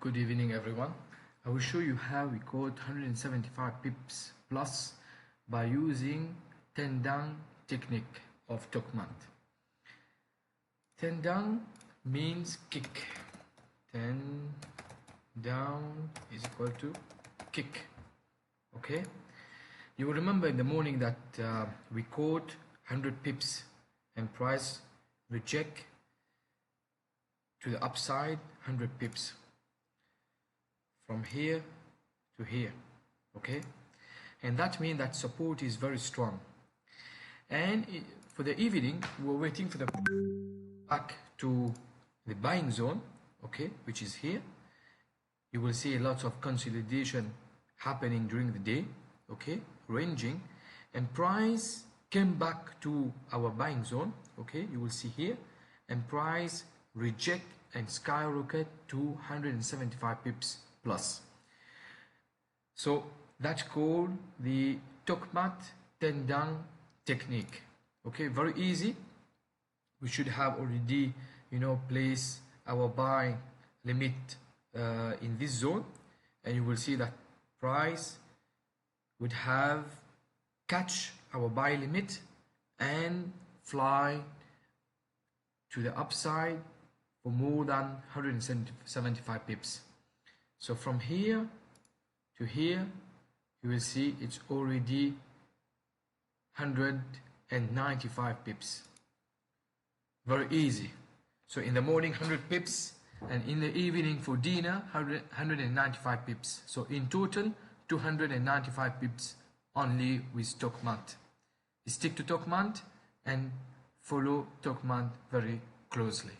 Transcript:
Good evening everyone. I will show you how we code 175 pips plus by using 10 down technique of TOKMAT. 10 down means kick. 10 down is equal to kick. Okay, you will remember in the morning that we code 100 pips and price reject to the upside 100 pips from here to here. Okay, and that means that support is very strong, and for the evening we're waiting for the back to the buying zone, okay, which is here. You will see lots of consolidation happening during the day, okay, ranging, and price came back to our buying zone, okay, you will see here, and price reject and skyrocket to 175 pips plus. So that's called the TOKMAT 10 down technique. Okay, very easy. We should have already place our buy limit in this zone, and you will see that price would have catch our buy limit and fly to the upside for more than 175 pips. So from here to here you will see it's already 195 pips. Very easy. So in the morning 100 pips, and in the evening for dinner 195 pips. So in total 295 pips only with TOKMAT. Stick to TOKMAT and follow TOKMAT very closely.